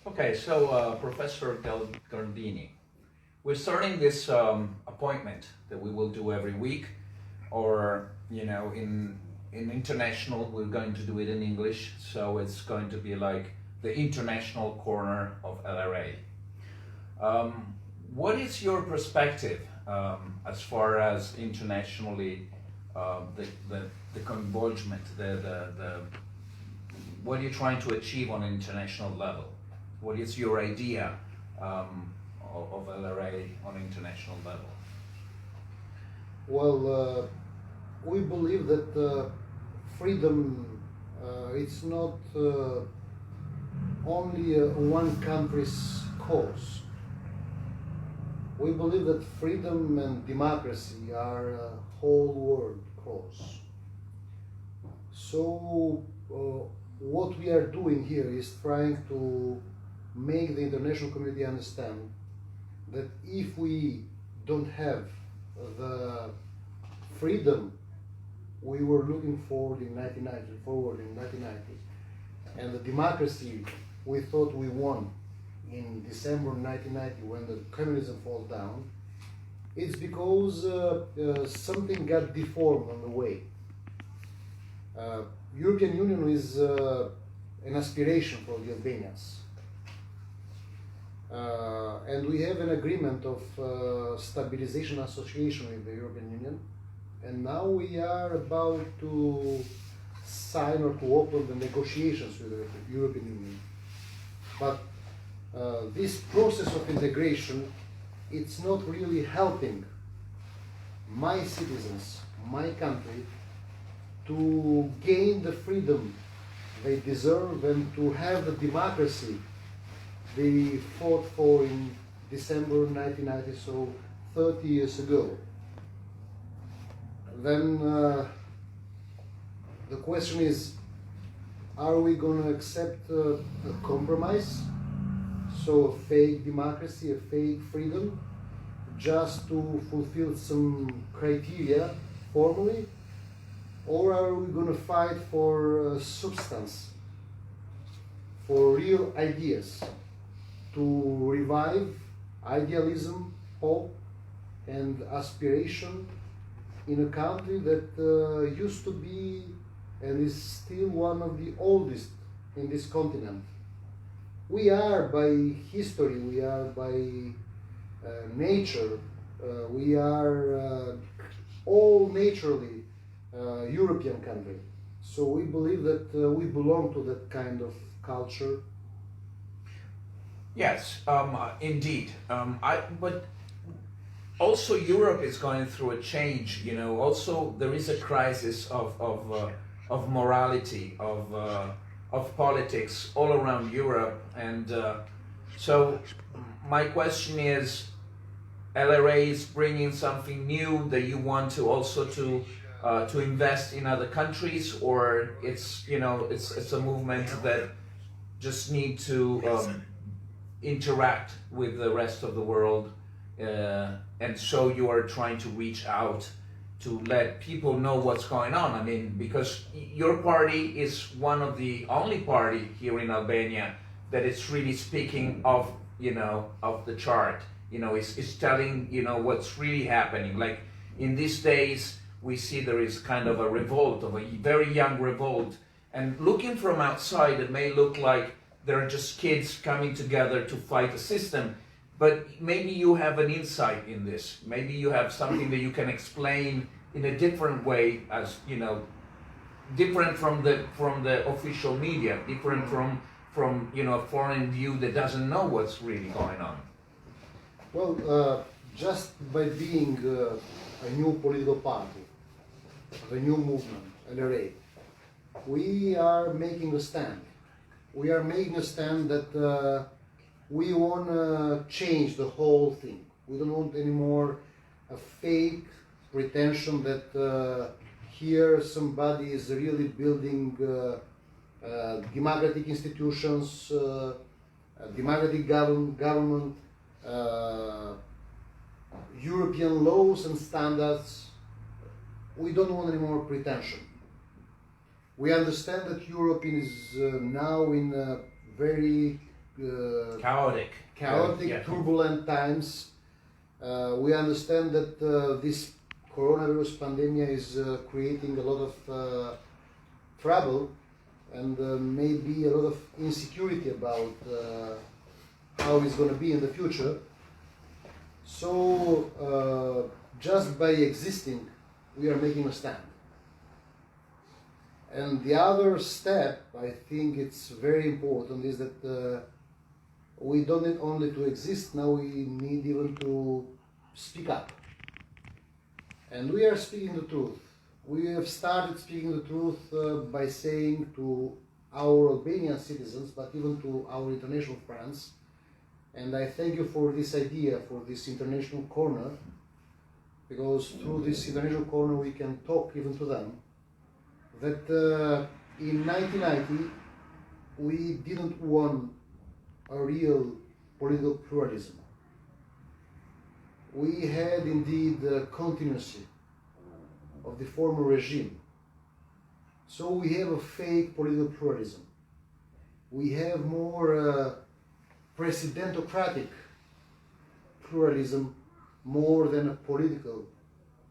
Okay, so Professor Galdini, we're starting this appointment that we will do every week, or in international we're going to do it in English, so it's going to be like the International Corner of LRA. What is your perspective as far as internationally the convergence, what are you trying to achieve on an international level? What is your idea of LRA on international level? Well, we believe that freedom it's not only one country's cause. We believe that freedom and democracy are a whole world cause. So what we are doing here is trying to make the international community understand that if we don't have the freedom we were looking forward in 1990, and the democracy we thought we won in December 1990 when the communism falls down, it's because something got deformed on the way. European Union is an aspiration for the Albanians. And we have an agreement of stabilization association with the European Union, and now we are about to sign or to open the negotiations with the European Union. But this process of integration, it's not really helping my citizens, my country, to gain the freedom they deserve and to have the democracy they fought for in December 1990, so 30 years ago. Then the question is, are we going to accept a compromise? So a fake democracy, a fake freedom, just to fulfill some criteria formally? Or are we going to fight for substance, for real ideas, to revive idealism, hope, and aspiration in a country that used to be and is still one of the oldest in this continent? We are by history, we are by nature, we are all naturally European country. So we believe that we belong to that kind of culture. Yes, indeed. But also Europe is going through a change. Also there is a crisis of morality, of politics all around Europe, and so my question is, LRA is bringing something new that you want to also to invest in other countries, or it's it's a movement that just need to interact with the rest of the world, and so you are trying to reach out to let people know what's going on. I mean, because your party is one of the only party here in Albania that is really speaking of of the chart. Is telling what's really happening. Like in these days, we see there is kind of a revolt, of a very young revolt, and looking from outside, it may look like they're just kids coming together to fight a system. But maybe you have an insight in this. Maybe you have something that you can explain in a different way, as different from the official media, different from a foreign view that doesn't know what's really going on. Well, just by being a new political party, a new movement, LRA, we are making a stand. We are making a stand that we want to change the whole thing. We don't want anymore a fake pretension that here somebody is really building democratic institutions, democratic government, European laws and standards. We don't want any more pretension. We understand that Europe is now in a very chaotic, yeah. turbulent times. We understand that this coronavirus pandemic is creating a lot of trouble and maybe a lot of insecurity about how it's going to be in the future. So just by existing, we are making a stand. And the other step, I think it's very important, is that we don't need only to exist, now we need even to speak up. And we are speaking the truth. We have started speaking the truth by saying to our Albanian citizens, but even to our international friends, and I thank you for this idea, for this international corner, because through this international corner we can talk even to them, that in 1990 we didn't want a real political pluralism. We had indeed the continuity of the former regime. So we have a fake political pluralism. We have more presidentocratic pluralism more than a political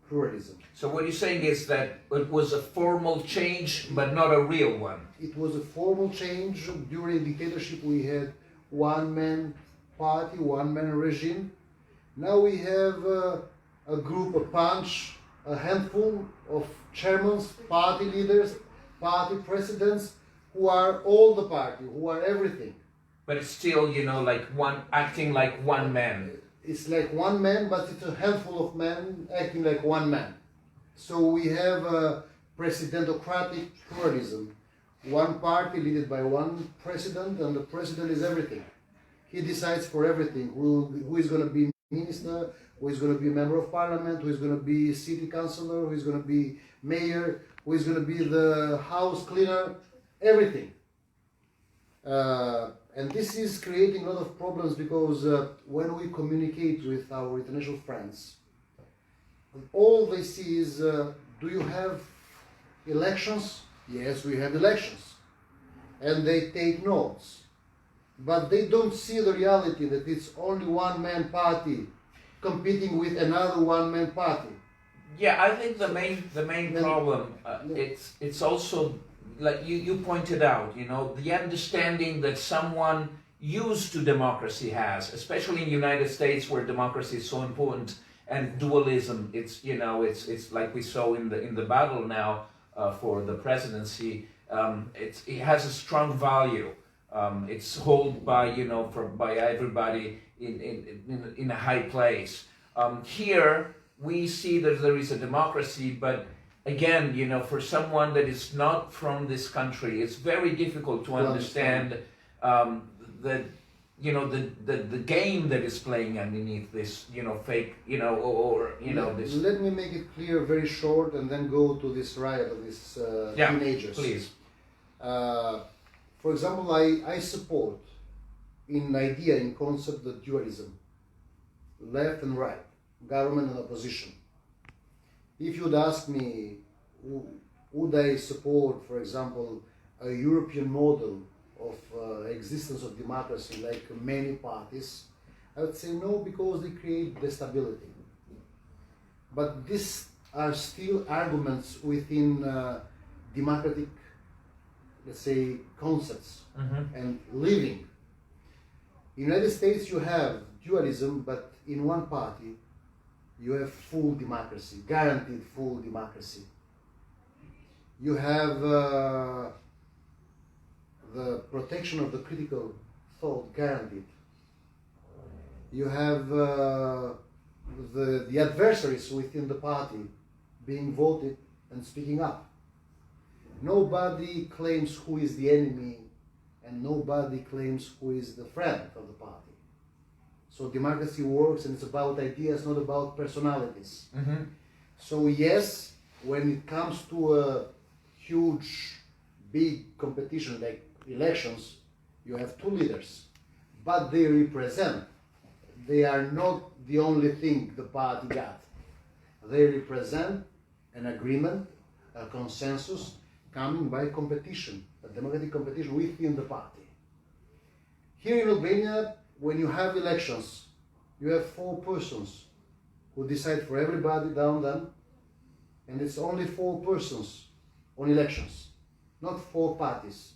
pluralism. So what you're saying is that it was a formal change, but not a real one. It was a formal change. During dictatorship we had one-man party, one-man regime. Now we have a group, a bunch, a handful of chairmen, party leaders, party presidents, who are all the party, who are everything. But it's still, you know, like acting like one man. It's like one man, but it's a handful of men acting like one man. So we have a presidentocratic pluralism. One party led by one president, and the president is everything. He decides for everything, who is going to be minister, who is going to be member of parliament, who is going to be city councillor, who is going to be mayor, who is going to be the house cleaner, everything. And this is creating a lot of problems because when we communicate with our international friends, all they see is, do you have elections? Yes, we have elections. And they take notes. But they don't see the reality that it's only one-man party competing with another one-man party. Yeah, I think the main problem, it's also, like you pointed out, you know, the understanding that someone used to democracy has, especially in the United States where democracy is so important, and dualism, it's, you know, it's like we saw in the battle now for the presidency, it has a strong value. It's held by, you know, by everybody in a high place. Here we see that there is a democracy, but again, you know, for someone that is not from this country, it's very difficult to understand the, you know, the game that is playing underneath this, you know, fake, you know, or you know, this. Let me make it clear, very short, and then go to this riot of these teenagers. Please. For example, I support in idea, in concept, the dualism, left and right, government and opposition. If you'd ask me, would I support, for example, a European model of existence of democracy like many parties, I would say no, because they create destability. But these are still arguments within democratic, let's say, concepts and living. In the United States you have dualism, but in one party you have full democracy, guaranteed full democracy. You have the protection of the critical thought guaranteed. You have the adversaries within the party being voted and speaking up. Nobody claims who is the enemy, and nobody claims who is the friend of the party. So democracy works, and it's about ideas, not about personalities. So yes, when it comes to a huge, big competition like elections, you have two leaders, but they represent. They are not the only thing the party got. They represent an agreement, a consensus, coming by competition, a democratic competition within the party. Here in Albania, when you have elections, you have 4 persons who decide for everybody down then, and it's only 4 persons on elections, not 4 parties.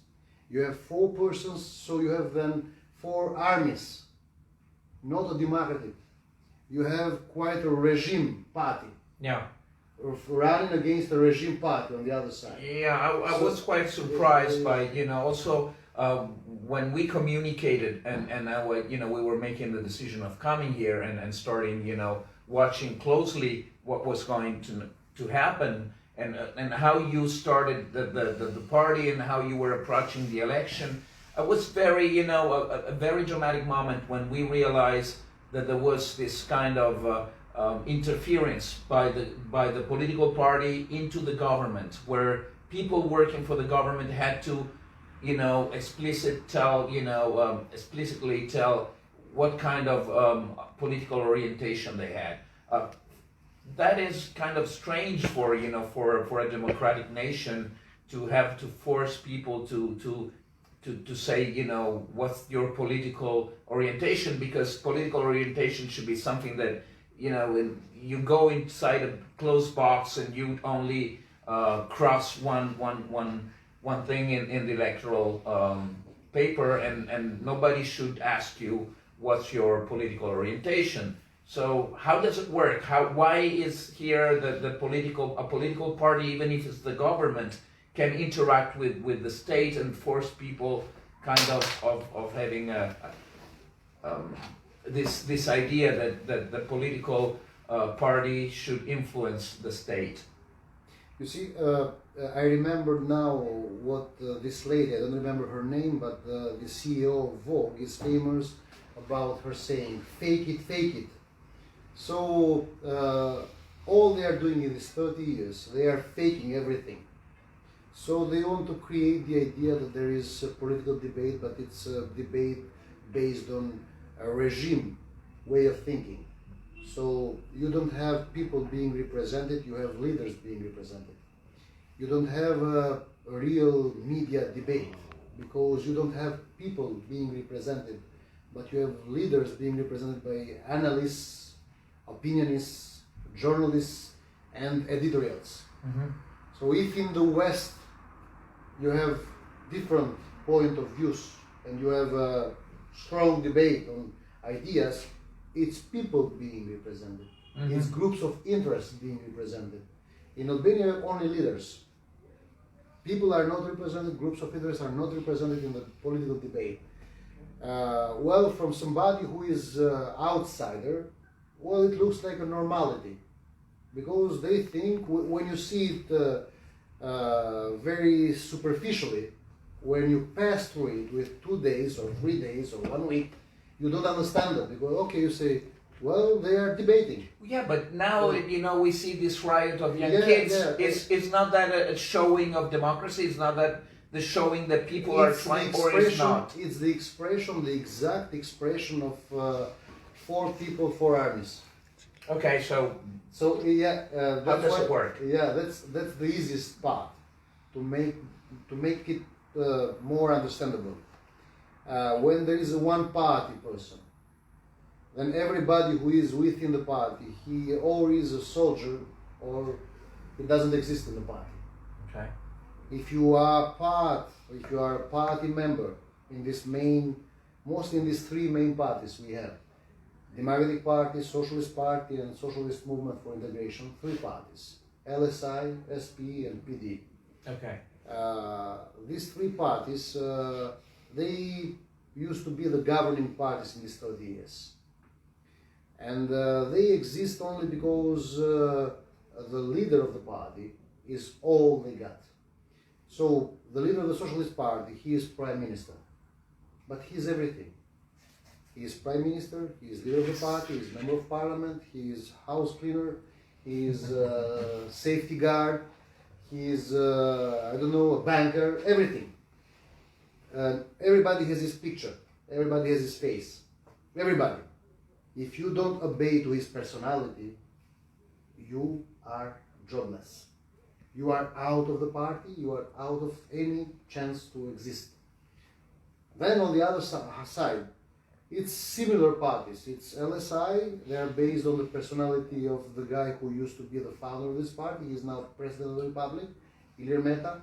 You have 4 persons, so you have then 4 armies, not a democratic. You have quite a regime party. Yeah. Running against a regime party on the other side. Yeah, I was quite surprised by, also when we communicated and we were making the decision of coming here and starting, watching closely what was going to happen and how you started the party and how you were approaching the election. It was very, a very dramatic moment when we realized that there was this kind of interference by the political party into the government, where people working for the government had to, explicitly tell what kind of political orientation they had. That is kind of strange for a democratic nation to have to force people to say, what's your political orientation, because political orientation should be something that, when you go inside a closed box and you only cross one thing in the electoral paper, and nobody should ask you what's your political orientation. So how does it work? Why is here a political party, even if it's the government, can interact with the state and force people kind of having this idea that the political party should influence the state? You see, I remember now what this lady, I don't remember her name, but the CEO of Vogue is famous about her saying, "Fake it, fake it." So all they are doing in these 30 years, they are faking everything. So they want to create the idea that there is a political debate, but it's a debate based on a regime way of thinking. So you don't have people being represented, you have leaders being represented. You don't have a real media debate because you don't have people being represented, but you have leaders being represented by analysts, opinionists, journalists, and editorials. Mm-hmm. So if in the West you have different point of views and you have a strong debate on ideas, it's people being represented. Mm-hmm. It's groups of interest being represented. In Albania, only leaders. People are not represented, groups of interest are not represented in the political debate. Well, from somebody who is outsider, well, it looks like a normality. Because they think, when you see it very superficially, when you pass through it with 2 days or 3 days or 1 week, you don't understand it. Because, okay, you say, well, they are debating. Yeah, but now, we see this riot of young kids. Yeah. It's not that a showing of democracy, it's not that the showing that people are trying, or it's not. It's the expression, the exact expression of 4 people, 4 armies. Okay, so yeah, how does it work? Yeah, that's the easiest part to make it more understandable. When there is a one party person, then everybody who is within the party, he or is a soldier or he doesn't exist in the party. Okay. If you are a party member in mostly in these 3 main parties we have, Democratic Party, Socialist Party, and Socialist Movement for Integration, 3 parties, LSI, SP, and PD. Okay. These 3 parties, they used to be the governing parties in these 30 years. And they exist only because the leader of the party is all they got. So the leader of the Socialist Party, he is Prime Minister, but he's everything. He is Prime Minister, he is leader of the party, he is Member of Parliament, he is house cleaner, he is safety guard, he is, a banker, everything. Everybody has his picture, everybody has his face, everybody. If you don't obey to his personality, you are jobless. You are out of the party, you are out of any chance to exist. Then on the other side, it's similar parties. It's LSI. They are based on the personality of the guy who used to be the founder of this party. He's now president of the republic, Ilir Meta,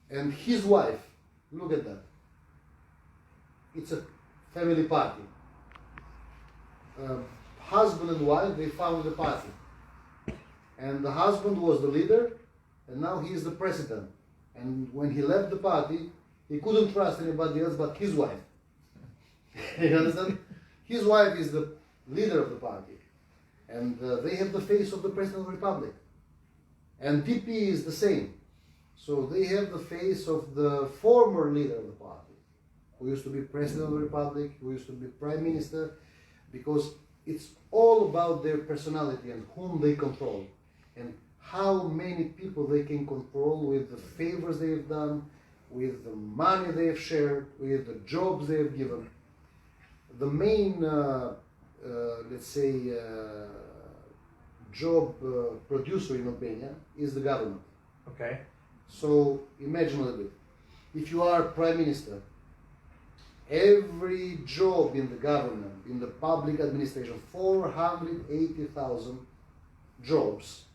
and his wife. Look at that. It's a family party. Husband and wife, they founded the party. And the husband was the leader, and now he is the president. And when he left the party, he couldn't trust anybody else but his wife. You understand? His wife is the leader of the party. And they have the face of the president of the republic. And DP is the same. So they have the face of the former leader of the party, who used to be president of the republic, who used to be prime minister, because it's all about their personality and whom they control, and how many people they can control with the favors they have done, with the money they have shared, with the jobs they have given. The main, let's say, job producer in Albania is the government. Okay. So imagine a little bit. If you are prime minister, every job in the government, in the public administration, 480,000 jobs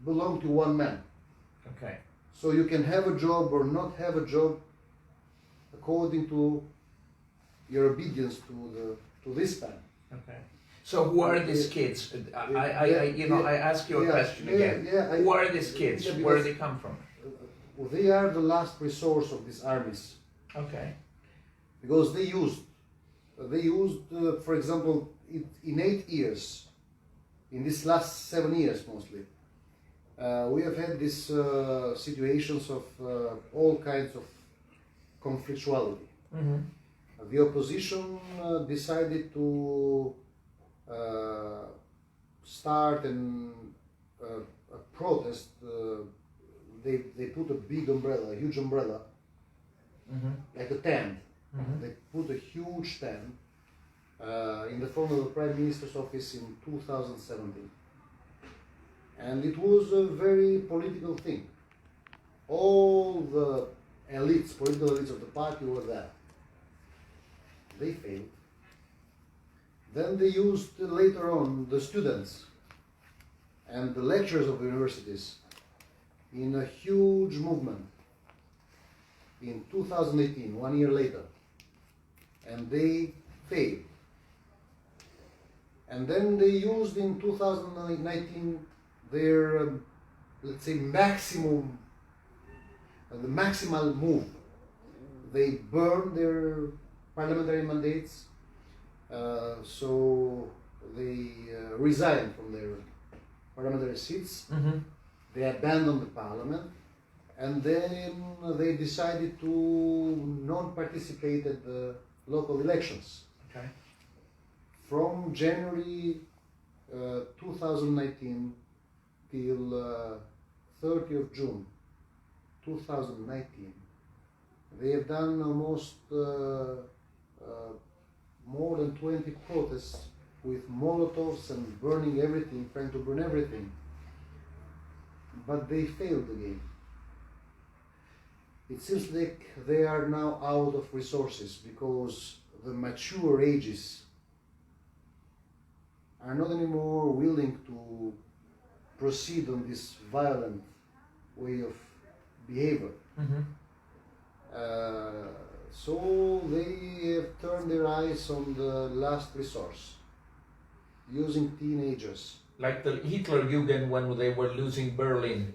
belong to one man. Okay. So you can have a job or not have a job according to your obedience to this man. Okay. So who are these kids? I ask you a question again. Who are these kids? Where do they come from? They are the last resource of these armies. Okay. Because they used, for example, in 8 years, in these last 7 years mostly, we have had these situations of all kinds of conflictuality. Mm-hmm. The opposition decided to start a protest. They put a big umbrella, a huge umbrella, mm-hmm. like a tent. Mm-hmm. They put a huge tent in the front of the Prime Minister's office in 2017. And it was a very political thing. All the elites, political elites of the party were there. They failed. Then they used later on the students and the lecturers of the universities in a huge movement in 2018, 1 year later. And they failed. And then they used in 2019 their, let's say, maximum, the maximal move. They burned their parliamentary mandates, so they resigned from their parliamentary seats. Mm-hmm. They abandoned the parliament, and then they decided to not participate at the local elections. Okay. From January 2019 till 30th of June 2019, they have done almost more than 20 protests with Molotovs and burning everything, trying to burn everything. But they failed again. It seems like they are now out of resources because the mature ages are not anymore willing to proceed on this violent way of behavior. Mm-hmm. So they have turned their eyes on the last resource, using teenagers. Like the Hitler Jugend when they were losing Berlin,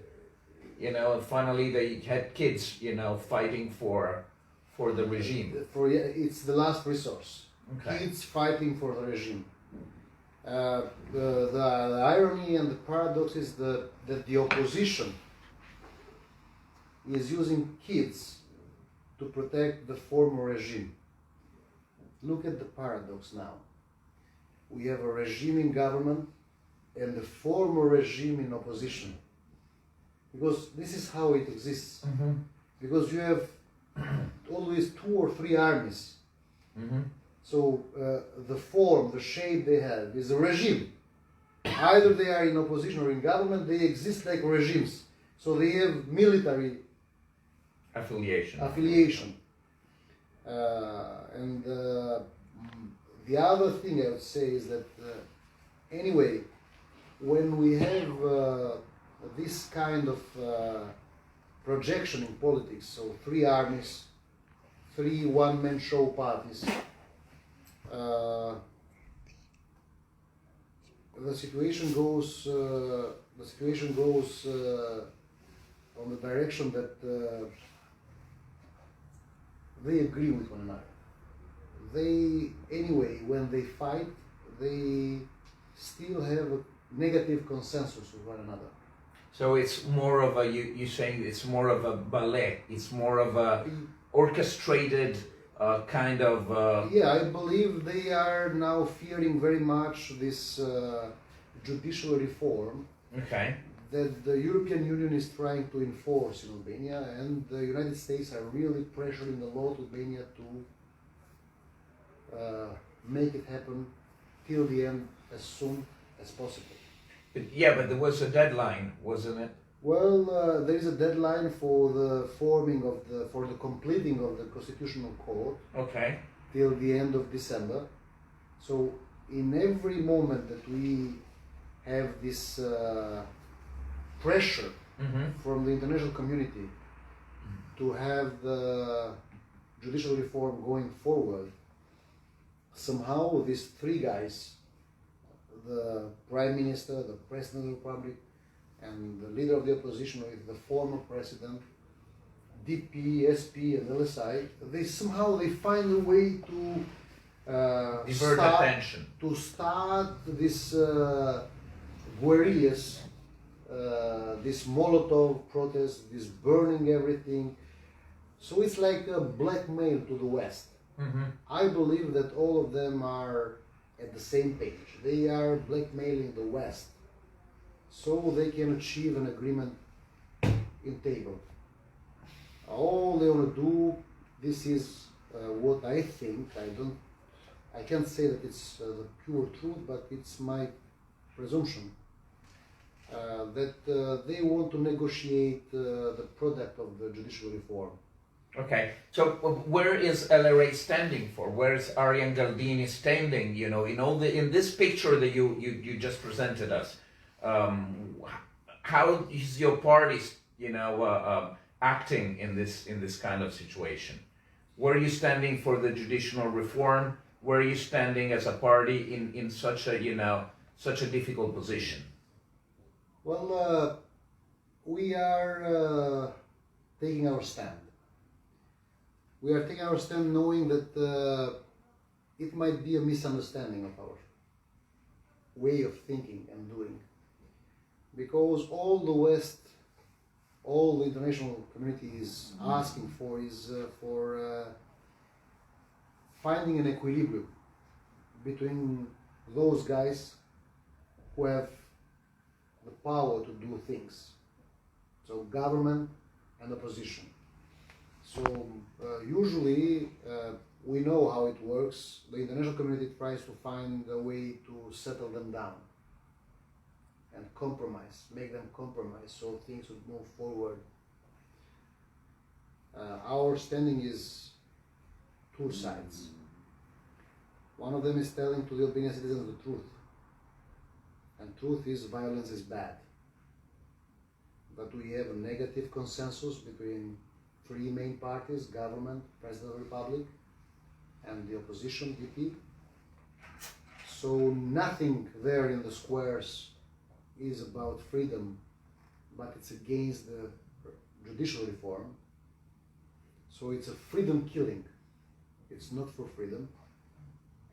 and finally they had kids, fighting for the regime. It's the last resource. Okay. Kids fighting for the regime. The irony and the paradox is that the opposition is using kids to protect the former regime. Look at the paradox now. We have a regime in government and the former regime in opposition. Because this is how it exists. Mm-hmm. Because you have always 2 or 3 armies. Mm-hmm. So the form, the shape they have is a regime. Either they are in opposition or in government, they exist like regimes. So they have military affiliation. And the other thing I would say is that anyway, when we have this kind of projection in politics, so three armies, three one-man show parties, the situation goes on the direction that they agree with one another. They, anyway, when they fight, they still have a negative consensus with one another. So it's more of a, you saying it's more of a ballet, it's more of a orchestrated kind of... Yeah, I believe they are now fearing very much this judicial reform Okay. that the European Union is trying to enforce in Albania, and the United States are really pressuring a lot Albania to make it happen till the end as soon as possible. But there was a deadline, wasn't it? Well, there is a deadline for the for the completing of the Constitutional Court. Okay. Till the end of December. So in every moment that we have this pressure from the international community to have the judicial reform going forward, somehow these three guys, the Prime Minister, the President of the Republic, and the leader of the opposition with the former president, DP, SP, and LSI, they find a way to divert attention. To start this guerrillas, this Molotov protest, this burning everything. So it's like a blackmail to the West. I believe that all of them are at the same page. They are blackmailing the West so they can achieve an agreement in table. All they want to do, this is what I think. I can't say that it's the pure truth, but it's my presumption that they want to negotiate the product of the judicial reform. Okay, so where is LRA standing for? Where is Arian Galdini standing? You know, in this picture that you just presented us, how is your party, acting in this kind of situation? Where are you standing for the judicial reform? Where are you standing as a party in such a difficult position? Well, we are taking our stand. We are taking our stand knowing that it might be a misunderstanding of our way of thinking and doing. Because all the West, all the international community is asking for is for finding an equilibrium between those guys who have the power to do things. So government and opposition. So usually we know how it works. The international community tries to find a way to settle them down and compromise, make them compromise so things would move forward. Our standing is two sides. One of them is telling to the Albanian citizens the truth. And truth is violence is bad. But we have a negative consensus between three main parties, government, President of the Republic, and the opposition, DP. So nothing there in the squares is about freedom, but it's against the judicial reform. So it's a freedom killing. It's not for freedom.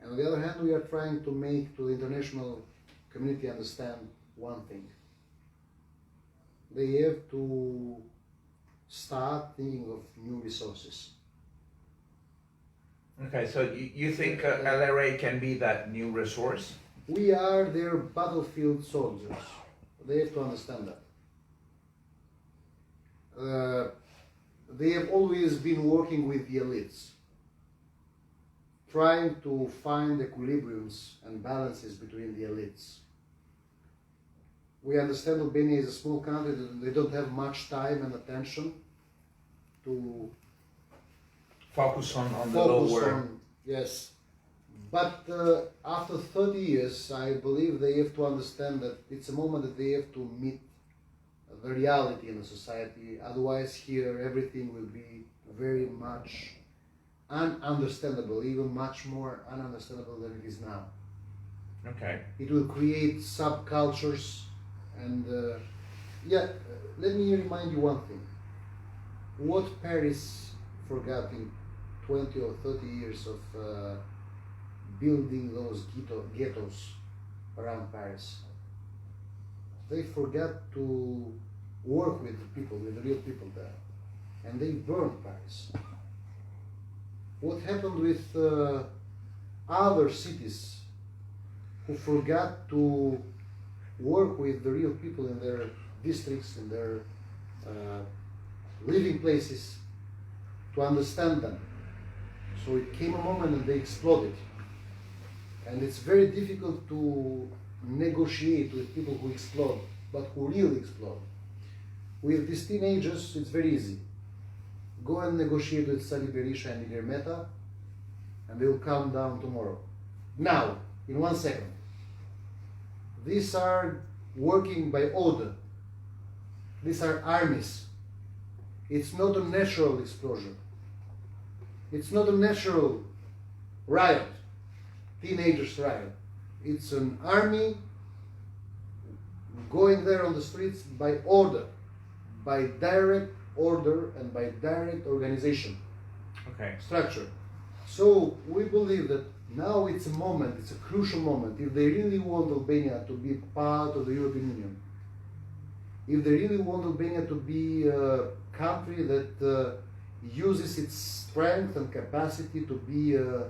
And on the other hand, we are trying to make to the international community understand one thing. They have to start thinking of new resources. Okay, so you think LRA can be that new resource? We are their battlefield soldiers. They have to understand that. They have always been working with the elites, trying to find equilibriums and balances between the elites. We understand Albania is a small country, they don't have much time and attention to focus on the focus lower. on, yes. But after 30 years, I believe they have to understand that it's a moment that they have to meet the reality in the society. Otherwise, here everything will be very much ununderstandable, even much more ununderstandable than it is now. Okay. It will create subcultures, and let me remind you one thing. What Paris forgot in 20 or 30 years of building those ghettos around Paris, they forgot to work with the people, with the real people there, and they burned Paris. What happened with other cities who forgot to work with the real people in their districts, in their living places, to understand them? So it came a moment and they exploded. And it's very difficult to negotiate with people who explode, but who really explode. With these teenagers, it's very easy. Go and negotiate with Sali Berisha and Ilir Meta, and they will calm down tomorrow. Now, in 1 second. These are working by order. These are armies. It's not a natural explosion. It's not a natural riot, teenagers riot. It's an army going there on the streets by order, by direct order and by direct organization, structure. So we believe that now it's a moment, it's a crucial moment. If they really want Albania to be part of the European Union, if they really want Albania to be a country that uses its strength and capacity to be a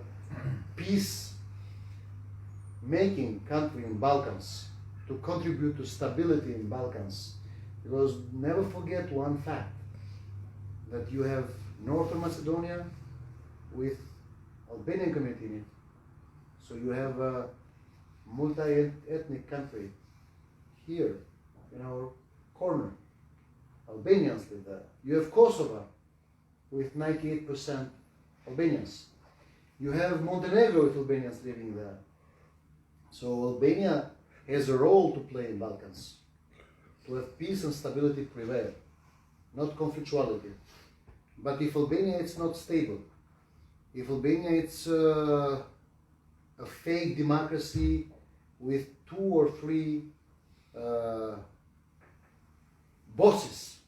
peace-making country in Balkans, to contribute to stability in Balkans, because never forget one fact, that you have Northern Macedonia with Albanian community in it. So you have a multi-ethnic country here in our corner. Albanians live there. You have Kosovo with 98% Albanians. You have Montenegro with Albanians living there. So Albania has a role to play in Balkans, to have peace and stability prevail, not conflictuality. But if Albania is not stable, if Albania it's a fake democracy with 2 or 3 bosses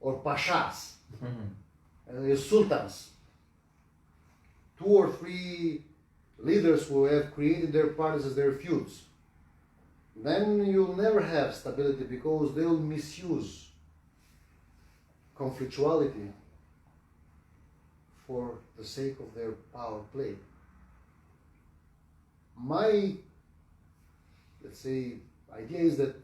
or pashas, sultans, 2 or 3 leaders who have created their parties as their feuds, then you'll never have stability, because they'll misuse conflictuality for the sake of their power play. My, let's say, idea is that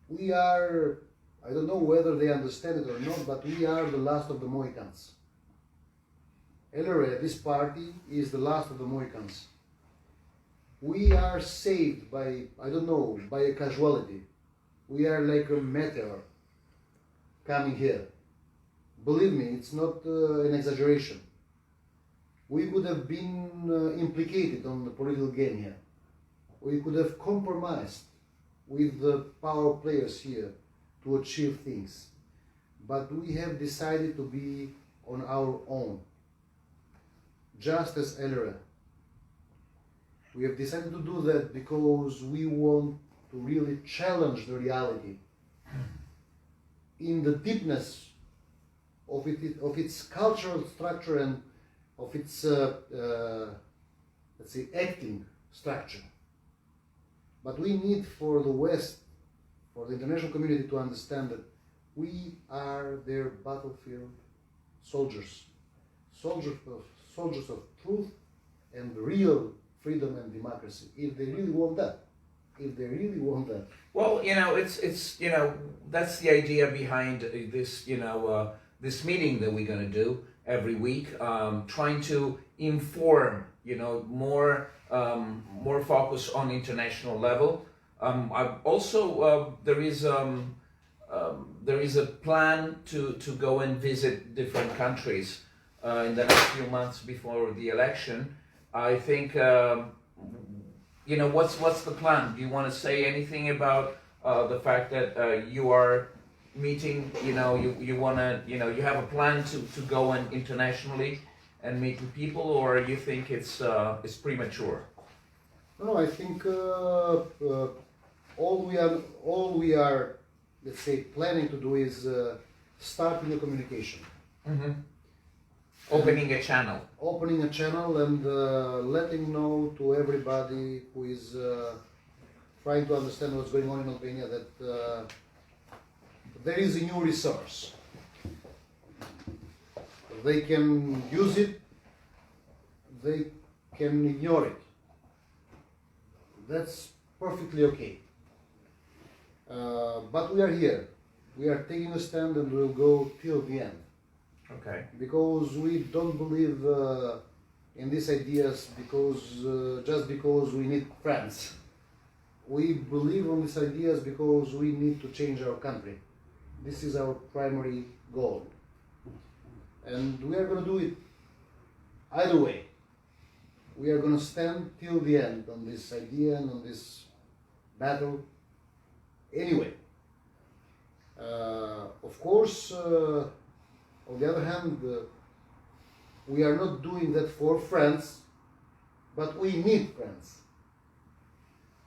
we are, I don't know whether they understand it or not, but we are the last of the Mohicans. LRE, this party, is the last of the Mohicans. We are saved by, I don't know, by a casualty. We are like a meteor coming here. Believe me, it's not an exaggeration. We could have been implicated on the political game here. We could have compromised with the power players here to achieve things. But we have decided to be on our own, just as LRE. We have decided to do that because we want to really challenge the reality in the deepness of its cultural structure and of its, let's say, acting structure. But we need for the West, for the international community, to understand that we are their battlefield soldiers, soldiers of truth and real freedom and democracy, if they really want that. If they really want that. Well, it's that's the idea behind this, this meeting that we're going to do every week, trying to inform, more focus on international level. Also, there is a plan to go and visit different countries. in the next few months before the election. I think, what's the plan? Do you want to say anything about the fact that you are meeting, you want to, you have a plan to go in internationally and meet with people, or you think it's premature? No, I think all we are, let's say, planning to do is starting the communication. Mm-hmm. Opening a channel. Opening a channel and letting know to everybody who is trying to understand what's going on in Albania that there is a new resource. They can use it, they can ignore it. That's perfectly okay. But we are here. We are taking a stand and we'll go till the end. Okay. Because we don't believe in these ideas just because we need friends. We believe on these ideas because we need to change our country. This is our primary goal. And we are going to do it either way. We are going to stand till the end on this idea and on this battle anyway. Of course, on the other hand, we are not doing that for friends, but we need friends.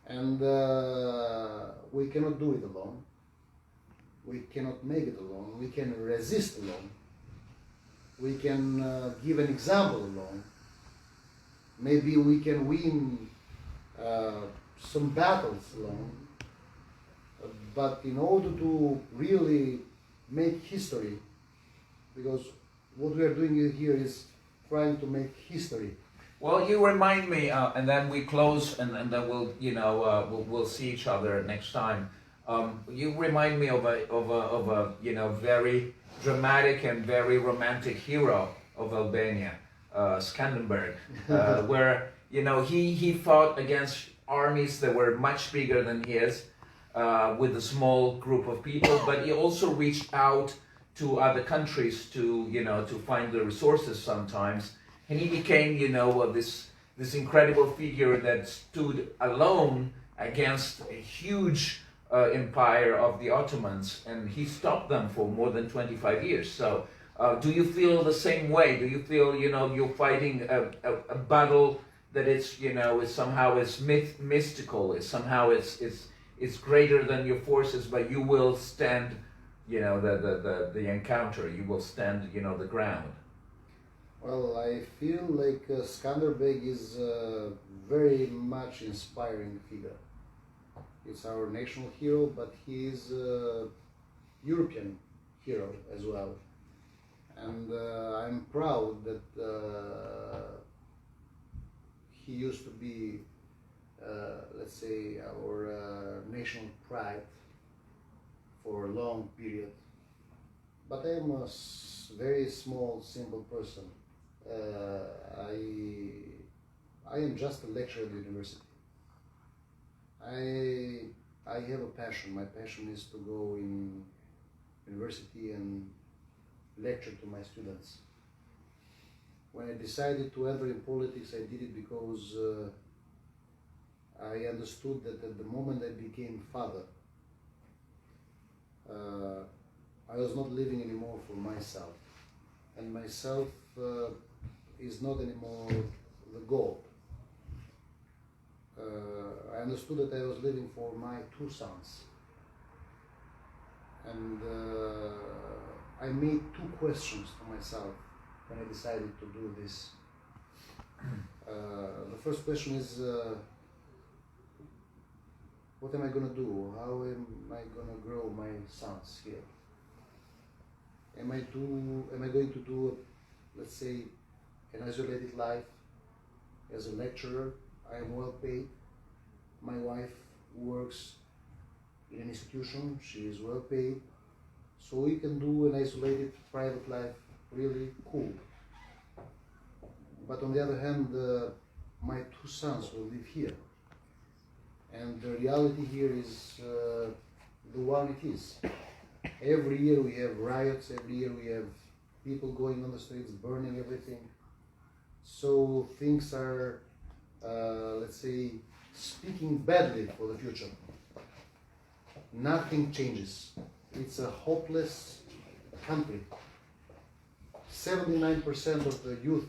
And we cannot do it alone. We cannot make it alone. We can resist alone. We can give an example alone. Maybe we can win some battles alone. But in order to really make history, because what we are doing here is trying to make history. Well, you remind me, and then we close, and then we'll, we'll see each other next time. You remind me of a very dramatic and very romantic hero of Albania, Skanderberg, where he fought against armies that were much bigger than his, with a small group of people, but he also reached out to other countries to find the resources sometimes, and he became this incredible figure that stood alone against a huge empire of the Ottomans, and he stopped them for more than 25 years. So do you feel the same way? Do you feel you're fighting a battle that is is somehow mystical, is somehow it's greader than your forces, but you will stand the encounter, you will stand the ground? Well, I feel like Skanderbeg is a very much inspiring figure. It's our national hero, but he is a European hero as well. And I'm proud that he used to be, let's say, our national pride for a long period. But I am a very small, simple person. I am just a lecturer at the university. I have a passion. My passion is to go in university and lecture to my students. When I decided to enter in politics, I did it because I understood that at the moment I became father, I was not living anymore for myself, and myself is not anymore the goal. I understood that I was living for my two sons, and I made two questions to myself when I decided to do this. The first question is, what am I going to do? How am I going to grow my sons here? Am I going to do, let's say, an isolated life as a lecturer? I am well paid. My wife works in an institution. She is well paid. So we can do an isolated private life really cool. But on the other hand, my two sons will live here. And the reality here is the one it is. Every year we have riots, every year we have people going on the streets, burning everything. So things are, let's say, speaking badly for the future. Nothing changes. It's a hopeless country. 79% of the youth,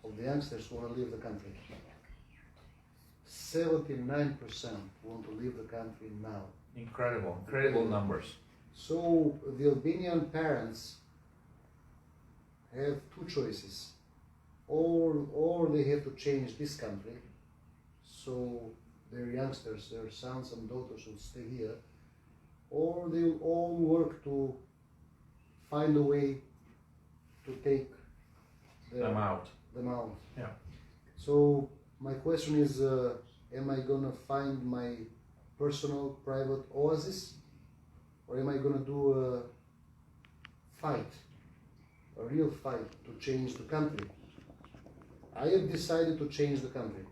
of the youngsters, want to leave the country. 79% want to leave the country now. Incredible numbers. So the Albanian parents have two choices. Or they have to change this country, so their youngsters, their sons and daughters will stay here, or they will all work to find a way to take them out. Yeah. So my question is, am I gonna find my personal private oasis, or am I gonna do a fight, a real fight to change the country? I have decided to change the country.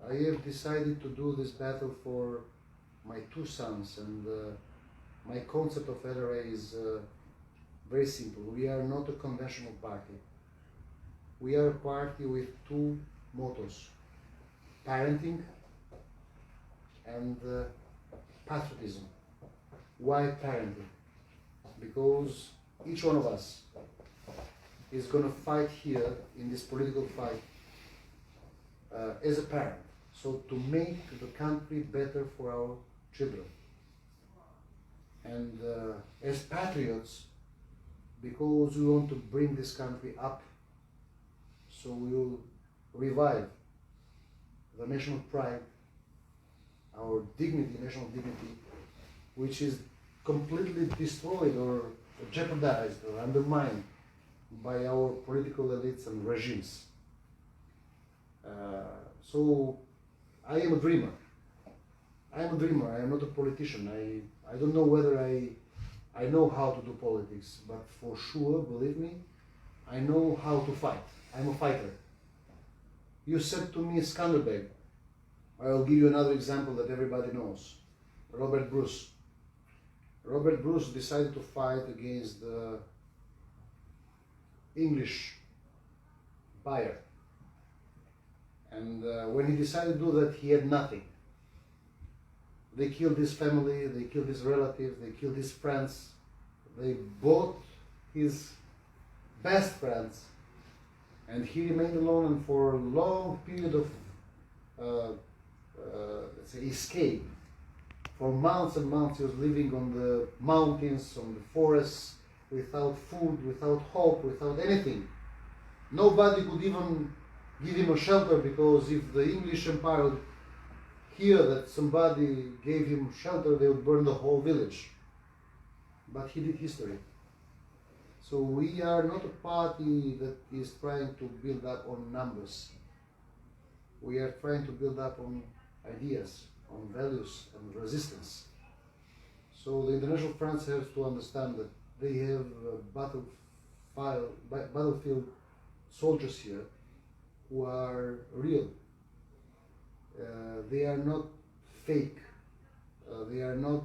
I have decided to do this battle for my two sons, and my concept of LRE is very simple. We are not a conventional party. We are a party with two mottos: parenting and patriotism. Why parenting? Because each one of us is going to fight here in this political fight as a parent, so to make the country better for our children. And as patriots, because we want to bring this country up, so we will revive the national pride, our dignity, national dignity, which is completely destroyed or jeopardized or undermined by our political elites and regimes. So I am a dreamer. I am a dreamer. I am not a politician. I don't know whether I know how to do politics, but for sure, believe me, I know how to fight. I'm a fighter. You said to me Skanderbeg. I'll give you another example that everybody knows. Robert Bruce. Robert Bruce decided to fight against the English buyer. And when he decided to do that, he had nothing. They killed his family, they killed his relatives, they killed his friends. They bought his best friends, and he remained alone, and for a long period of let's say escape, for months and months he was living on the mountains, on the forests, without food, without hope, without anything. Nobody could even give him a shelter, because if the English Empire would hear that somebody gave him shelter, they would burn the whole village. But he did history. So we are not a party that is trying to build up on numbers. We are trying to build up on ideas, on values and resistance. So the International Front has to understand that they have battlefield soldiers here who are real. They are not fake. They are not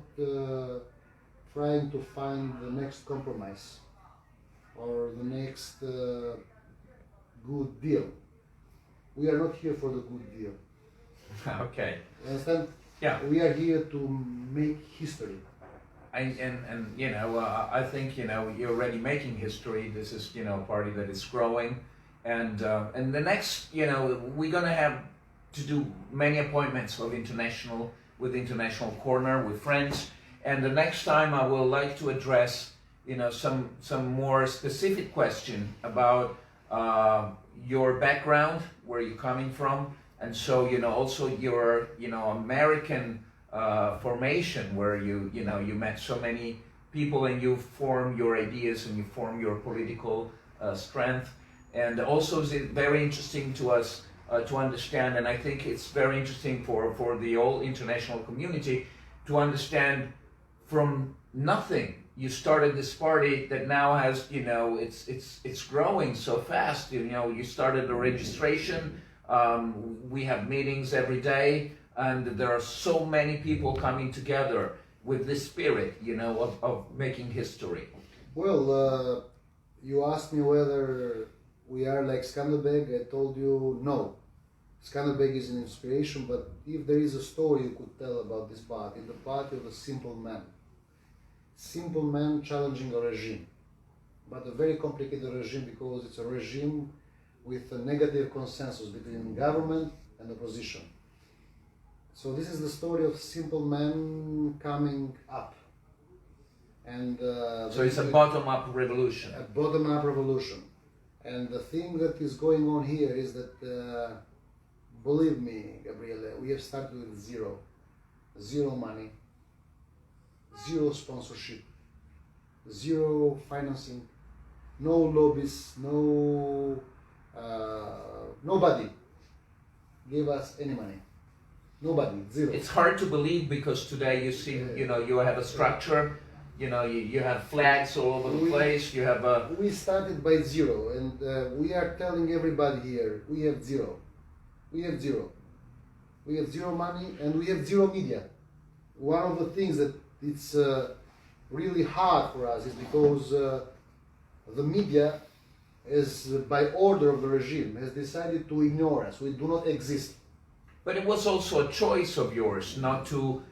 trying to find the next compromise or the next good deal. We are not here for the good deal. Okay. You understand? Yeah. We are here to make history. And you know, I think, you know, you're already making history. This is, you know, a party that is growing, and the next, you know, we're gonna have to do many appointments with International Corner with friends, and the next time I will like to address, you know, some more specific question about your background, where you're coming from, and so, you know, also your, you know, American formation, where you met so many people and you form your ideas and you form your political strength. And also is it very interesting to us to understand, and I think it's very interesting for the whole international community to understand, from nothing you started this party that now has, you know, it's growing so fast. You know, you started the registration, we have meetings every day, and there are so many people coming together with this spirit, you know, of making history. Well, You asked me whether we are like Skanderbeg. I told you no. Skanderbeg is an inspiration, but if there is a story you could tell about this party, the party of the simple man. Simple man challenging a regime, but a very complicated regime because it's a regime with a negative consensus between government and opposition. So this is the story of simple man coming up. And so it's a bottom-up revolution. A bottom-up revolution. And the thing that is going on here is that, believe me, Gabriele, we have started with zero. Zero money, zero sponsorship, zero financing, no lobbies, nobody gave us any money. Nobody, zero. It's hard to believe because today you see, you have a structure, you have flags all over the place, you have a... We started by zero, and we are telling everybody here, we have zero. We have zero. We have zero money, and we have zero media. One of the things that it's really hard for us is because the media is, by order of the regime, has decided to ignore us. We do not exist. But it was also a choice of yours not to,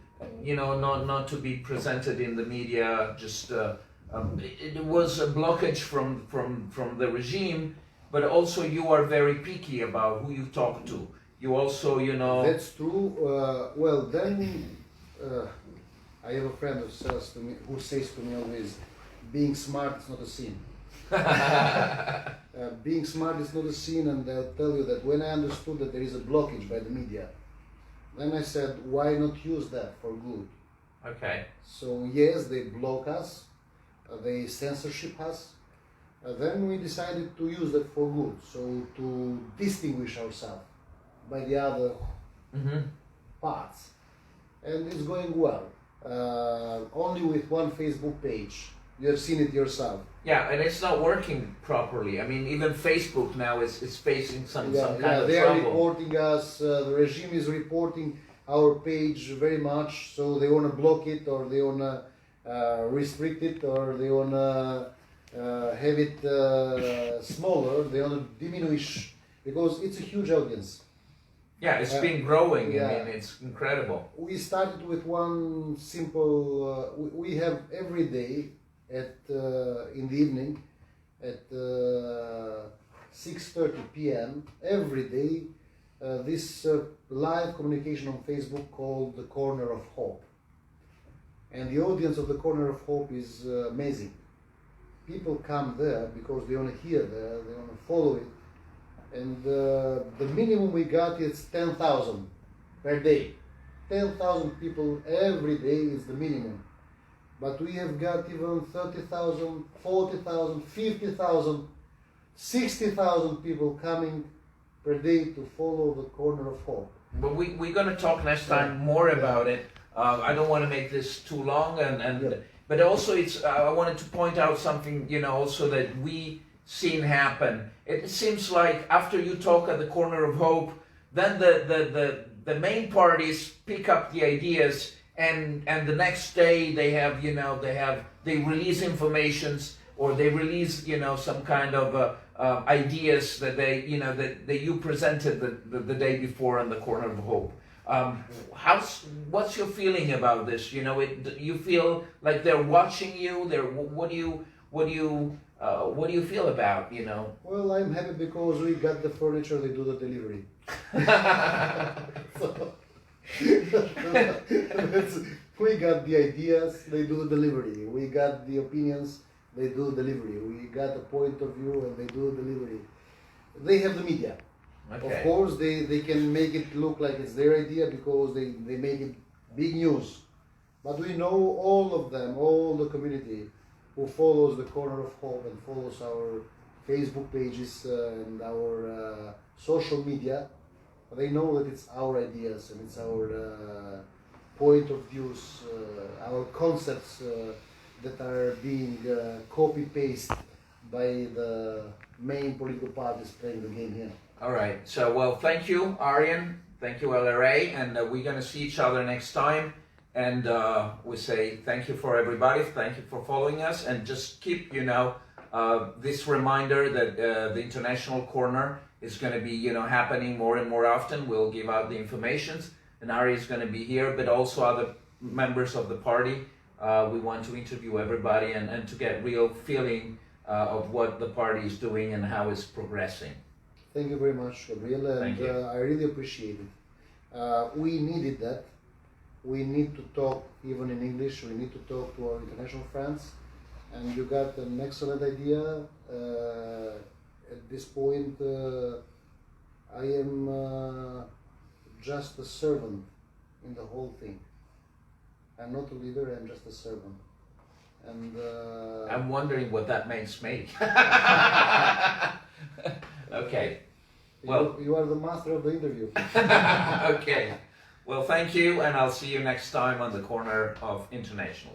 not to be presented in the media. Just it was a blockage from the regime, but also you are very picky about who you talk to. You also, That's true. Well, then I have a friend who says to me always, being smart is not a sin. Being smart is not a sin, and I'll tell you that when I understood that there is a blockage by the media, then I said, why not use that for good? Okay. So yes, they block us, they censorship us, then we decided to use that for good, so to distinguish ourselves by the other parts. And it's going well, only with one Facebook page. You have seen it yourself. Yeah, and it's not working properly. I mean, even Facebook now is facing some kind of they trouble. are reporting us. The regime is reporting our page very much, so they want to block it, or they want to restrict it, or they want to have it smaller. They want to diminish, because it's a huge audience. Yeah, it's been growing. I mean, it's incredible. We started with one simple. We have every day in the evening at 6:30 p.m. every day this live communication on Facebook called the Corner of Hope. And the audience of the Corner of Hope is amazing. People come there because they want to hear there, they want to follow it. And the minimum we got is 10,000 per day. 10,000 people every day is the minimum. But we have got even 30,000, 40,000, 50,000, 60,000 people coming per day to follow the Corner of Hope. But we're going to talk next time more about it. I don't want to make this too long, but also I wanted to point out something, also that we seen happen. It seems like after you talk at the Corner of Hope, then the main parties pick up the ideas. And the next day they have, they release informations, or they release, some kind of ideas that that you presented the day before on the Corner of Hope. What's your feeling about this? You feel like they're watching you. What do you feel about? Well, I'm happy because we got the furniture. They do the delivery. We got the ideas, they do the delivery. We got the opinions, they do the delivery. We got a point of view, and they do the delivery. They have the media. Okay. Of course, they can make it look like it's their idea because they make it big news. But we know all of them, all the community who follows the Corner of Hope and follows our Facebook pages and our social media. They know that it's our ideas and it's our point of views, our concepts that are being copy-pasted by the main political parties playing the game here. All right. So, well, thank you, Arian. Thank you, LRA. And we're going to see each other next time. And we say thank you for everybody. Thank you for following us. And just keep, this reminder that the International Corner is going to be, happening more and more often. We'll give out the informations, and Ari is going to be here, but also other members of the party. We want to interview everybody and to get real feeling of what the party is doing and how it's progressing. Thank you very much, Gabriele, and I really appreciate it. We needed that. We need to talk even in English. We need to talk to our international friends, and you got an excellent idea. At this point, I am just a servant in the whole thing. I'm not a leader, I'm just a servant. And I'm wondering what that makes me. Okay. Well, you are the master of the interview. Okay. Well, thank you, and I'll see you next time on the Corner of International.